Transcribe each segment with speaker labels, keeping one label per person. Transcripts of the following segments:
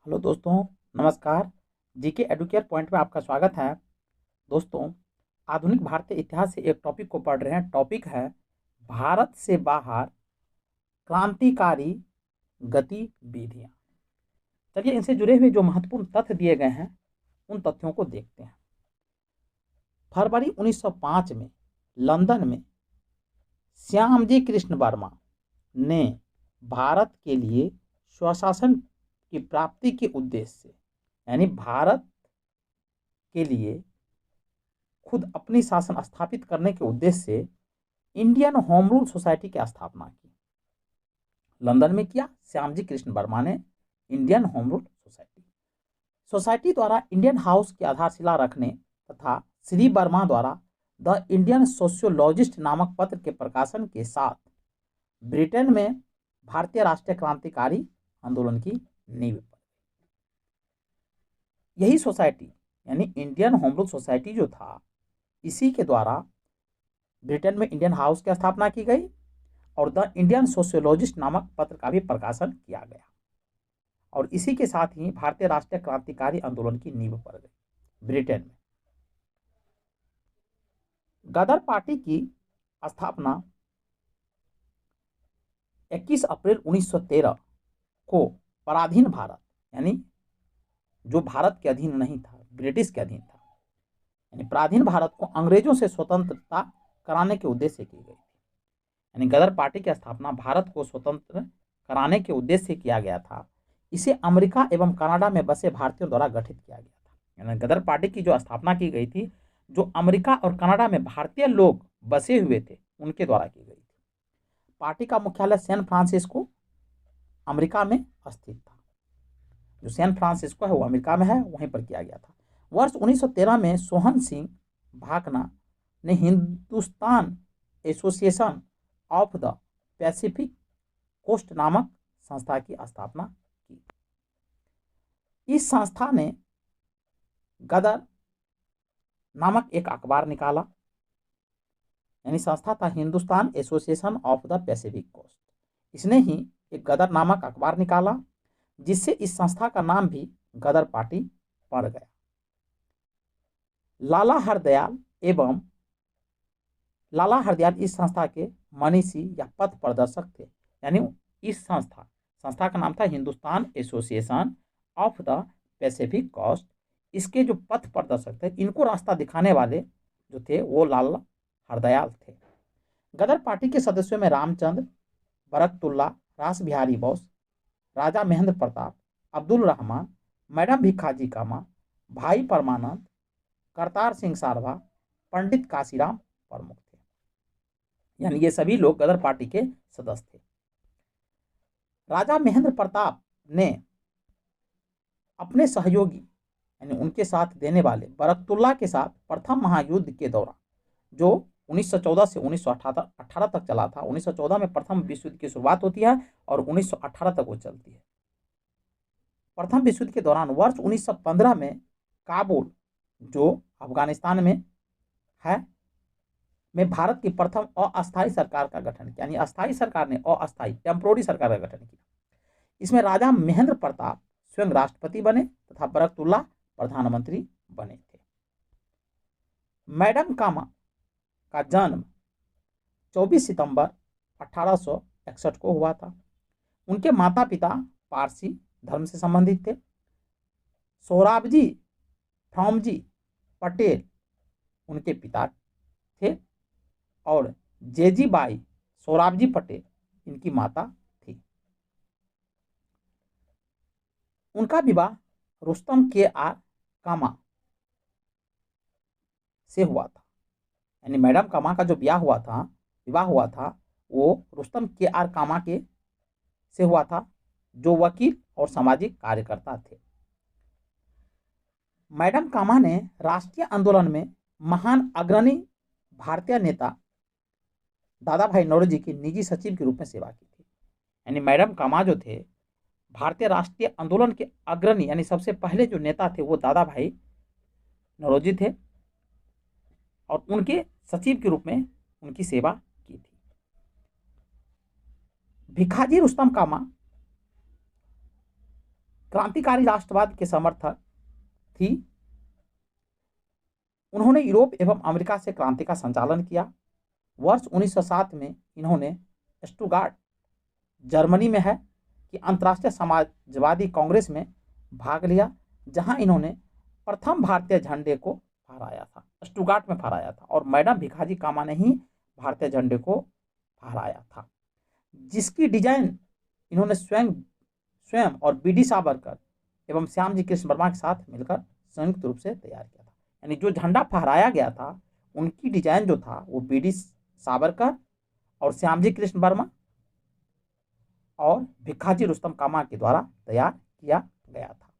Speaker 1: Hello दोस्तों, नमस्कार। GK Educare point में आपका स्वागत है। दोस्तों, आधुनिक भारतीय इतिहास से एक टॉपिक को पढ़ रहे हैं। टॉपिक है भारत से बाहर क्रांतिकारी गतिविधियां। चलिए, इनसे जुड़े हुए जो महत्वपूर्ण तथ्य दिए गए हैं उन तथ्यों को देखते हैं। फरवरी 1905 में लंदन में श्यामजी कृष्ण वर्मा ने भारत के लिए स्वशासन की प्राप्ति के उद्देश्य से, यानी भारत के लिए खुद अपनी शासन स्थापित करने के उद्देश्य से इंडियन होम रूल सोसाइटी की स्थापना की। लंदन में किया श्यामजी कृष्ण वर्मा ने Indian home rule society. Society द्वारा इंडियन हाउस की आधारशिला रखने तथा श्री वर्मा द्वारा द इंडियन सोशियोलॉजिस्ट नामक पत्र के प्रकाशन के साथ ब्रिटेन में भारतीय राष्ट्रीय क्रांतिकारी आंदोलन की नींव पड़ी। यही सोसाइटी यानी इंडियन होम रूल सोसाइटी जो था, इसी के द्वारा ब्रिटेन में इंडियन हाउस की स्थापना की गई और द इंडियन सोशियोलॉजिस्ट नामक पत्र का भी प्रकाशन किया गया और इसी के साथ ही भारतीय राष्ट्रीय क्रांतिकारी आंदोलन की नींव पड़ गई ब्रिटेन में। गदर पार्टी की स्थापना 21 अप्रैल 1913 को पराधीन भारत, यानी जो भारत के अधीन नहीं था, ब्रिटिश के अधीन था, यानी पराधीन भारत को अंग्रेजों से स्वतंत्रता कराने के उद्देश्य से की गई थी। यानी गदर पार्टी की स्थापना भारत को स्वतंत्र कराने के उद्देश्य से किया गया था। इसे अमेरिका एवं कनाडा में बसे भारतीयों द्वारा गठित किया गया था। यानी गदर पार्टी की जो स्थापना की गई थी, जो अमेरिका और कनाडा में भारतीय लोग बसे हुए थे उनके द्वारा की गई थी। पार्टी का मुख्यालय सैन फ्रांसिस्को अमेरिका में स्थित था। जो सैन फ्रांसिस्को है वो अमेरिका में है, वहीं पर किया गया था। वर्ष 1913 में सोहन सिंह भाकना ने Hindustan association of the Pacific coast नामक संस्था की स्थापना की। इस संस्था ने गदर नामक एक अखबार निकाला, यानी संस्था था Hindustan association of the Pacific coast. इसने ही एक गदर नामक अखबार निकाला, जिससे इस संस्था का नाम भी गदर पार्टी पड़ गया। लाला हरदयाल इस संस्था के मनीषी या पथ प्रदर्शक थे। यानी इस संस्था का नाम था Hindustan association of the Pacific coast. इसके जो पथ प्रदर्शक थे, इनको रास्ता दिखाने वाले जो थे वो लाला हरदयाल थे। गदर पार्टी के सदस्यों में रामचंद्र, बरकतुल्ला, रास बिहारी बोस, राजा महेंद्र प्रताप, अब्दुल रहमान, मैडम भिखाजी कामा, भाई परमानंद, करतार सिंह सारभा, पंडित काशीराम प्रमुख थे। यानी ये सभी लोग गदर पार्टी के सदस्य थे। राजा महेंद्र प्रताप ने अपने सहयोगी यानी उनके साथ देने वाले बरकतुल्ला के साथ प्रथम महायुद्ध के दौरान, जो 1914 से 1918 तक चला था, 1914 में प्रथम विश्व युद्ध की शुरुआत होती है और 1918 तक वो चलती है। प्रथम विश्व युद्ध के दौरान वर्ष 1915 में काबुल, जो अफगानिस्तान में है, में भारत की प्रथम अस्थायी सरकार का गठन किया। यानी अस्थायी सरकार ने अस्थायी टेम्पोररी सरकार का गठन किया। इसमें राजा महेंद्र प्रताप स्वयं राष्ट्रपति बने तथा बरकतुल्ला प्रधानमंत्री बने थे। मैडम कामा का जन्म 24 सितंबर 1861 को हुआ था। उनके माता पिता पारसी धर्म से संबंधित थे। सोहराबजी फ्रॉमजी पटेल उनके पिता थे और जेजी बाई सोहराबजी पटेल इनकी माता थी। उनका विवाह रुस्तम के आर कामा से हुआ था। यानी मैडम कामा का जो विवाह हुआ था वो रुस्तम के आर कामा के से हुआ था, जो वकील और सामाजिक कार्यकर्ता थे। मैडम कामा ने राष्ट्रीय आंदोलन में महान अग्रणी भारतीय नेता दादा भाई नौरोजी की निजी सचिव के रूप में सेवा की थी। यानी मैडम कामा जो थे, भारतीय राष्ट्रीय आंदोलन के अग्रणी यानी सबसे पहले जो नेता थे वो दादा भाई नौरोजी थे और उनके सचिव के रूप में उनकी सेवा की थी। भिखाजी रुस्तम कामा क्रांतिकारी राष्ट्रवाद के समर्थक थी। उन्होंने यूरोप एवं अमेरिका से क्रांति का संचालन किया। वर्ष 1907 में इन्होंने स्टुटगार्ट जर्मनी में है कि अंतर्राष्ट्रीय समाजवादी कांग्रेस में भाग लिया, जहां इन्होंने प्रथम भारतीय झंडे को फहराया था, स्टुटगार्ट में फहराया था। और मैडम भिखाजी कामा ने ही भारतीय झंडे को फहराया था, जिसकी डिजाइन इन्होंने स्वयं और बी.डी. सावरकर एवं श्यामजी कृष्ण वर्मा के साथ मिलकर संयुक्त रूप से तैयार किया था। यानी जो झंडा फहराया गया था उनकी डिजाइन जो था वो बी.डी. सावरकर और श्यामजी कृष्ण वर्मा और भिखाजी रुस्तम कामा के द्वारा तैयार किया गया था।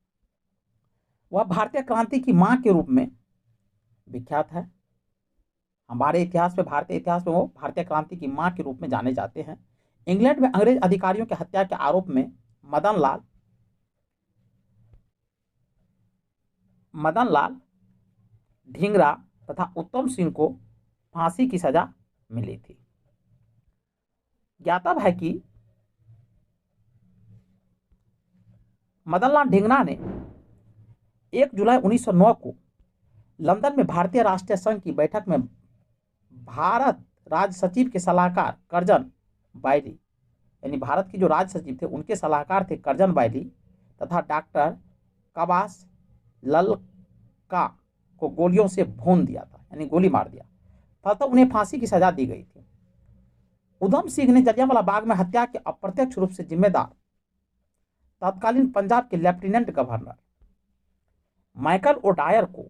Speaker 1: वह भारतीय क्रांति की मां के रूप में विख्यात है। हमारे इतिहास में, भारतीय इतिहास में वो भारतीय क्रांति की मां के रूप में जाने जाते हैं। इंग्लैंड में अंग्रेज अधिकारियों की हत्या के आरोप में मदन लाल ढींगरा तथा उत्तम सिंह को फांसी की सजा मिली थी। ज्ञातव्य है कि मदन लाल ढींगरा ने 1 जुलाई 1909 को लंदन में भारतीय राष्ट्रीय संघ की बैठक में भारत राज्य सचिव के सलाहकार कर्जन बायली, यानी भारत की जो राज्य सचिव थे उनके सलाहकार थे कर्जन बायली तथा डॉक्टर कबास ललका को गोलियों से भून दिया था, यानी गोली मार दिया, फलतः उन्हें फांसी की सजा दी गई थी। उधम सिंह ने जलियांवाला बाग में हत्या के अप्रत्यक्ष रूप से जिम्मेदार तत्कालीन पंजाब के लेफ्टिनेंट गवर्नर माइकल ओडायर को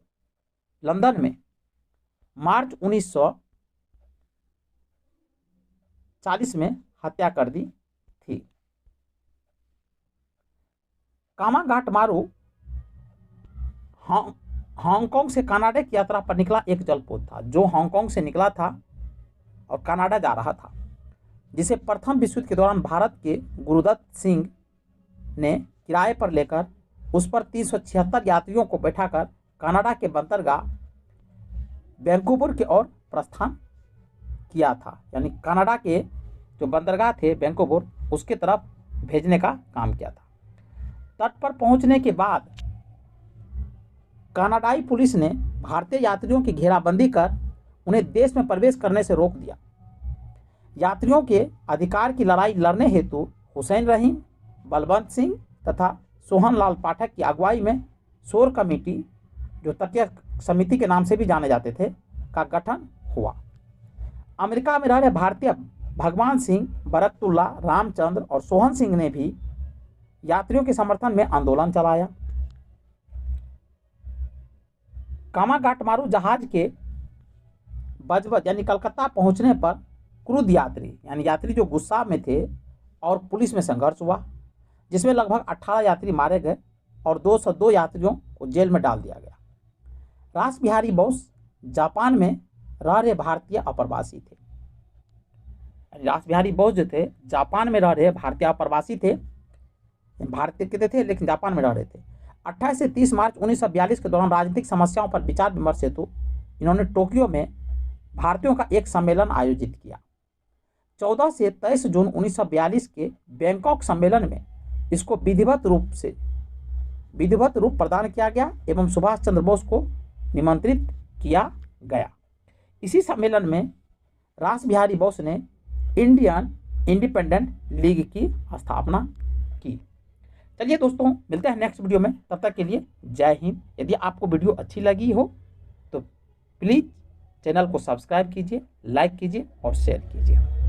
Speaker 1: लंदन में मार्च 1940 में हत्या कर दी थी। कामागाटमारू हांगकांग से कनाडा की यात्रा पर निकला एक जलपोत था, जो हांगकांग से निकला था और कनाडा जा रहा था, जिसे प्रथम विश्व युद्ध के दौरान भारत के गुरुदत्त सिंह ने किराए पर लेकर उस पर 376 यात्रियों को बैठाकर कनाडा के बंदरगाह वैंकूवर की ओर प्रस्थान किया था। यानी कनाडा के जो बंदरगाह थे वैंकूवर, उसके तरफ भेजने का काम किया था। तट पर पहुंचने के बाद कनाडाई पुलिस ने भारतीय यात्रियों की घेराबंदी कर उन्हें देश में प्रवेश करने से रोक दिया। यात्रियों के अधिकार की लड़ाई लड़ने हेतु हुसैन रहीम, बलवंत सिंह तथा सोहन लाल पाठक की अगुवाई में शोर कमेटी, जो तटीय समिति के नाम से भी जाने जाते थे, का गठन हुआ। अमेरिका में रह रहे भारतीय भगवान सिंह, बरकतुल्ला, रामचंद्र और सोहन सिंह ने भी यात्रियों के समर्थन में आंदोलन चलाया। कामागाटमारू जहाज के बजबज यानी कलकत्ता पहुंचने पर क्रुद्ध यात्री यानी यात्री जो गुस्सा में थे और पुलिस में संघर्ष हुआ, जिसमें लगभग 18 यात्री मारे गए और 202 यात्रियों को जेल में डाल दिया गया। रास बिहारी बोस जापान में रह रहे भारतीय अप्रवासी थे। रास बिहारी बोस जो थे जापान में रह रहे भारतीय अप्रवासी थे, भारतीय के थे लेकिन जापान में रह रहे थे। 28 से 30 मार्च 1942 के दौरान राजनीतिक समस्याओं पर विचार विमर्श हेतु इन्होंने टोक्यो में भारतीयों का एक सम्मेलन आयोजित किया। 14 से 23 जून 1942 के बैंकॉक सम्मेलन में इसको विधिवत रूप प्रदान किया गया एवं सुभाष चंद्र बोस को निमंत्रित किया गया। इसी सम्मेलन में रास बिहारी बोस ने इंडियन इंडिपेंडेंट लीग की स्थापना की। चलिए दोस्तों, मिलते हैं नेक्स्ट वीडियो में, तब तक के लिए जय हिंद। यदि आपको वीडियो अच्छी लगी हो तो प्लीज़ चैनल को सब्सक्राइब कीजिए, लाइक कीजिए और शेयर कीजिए।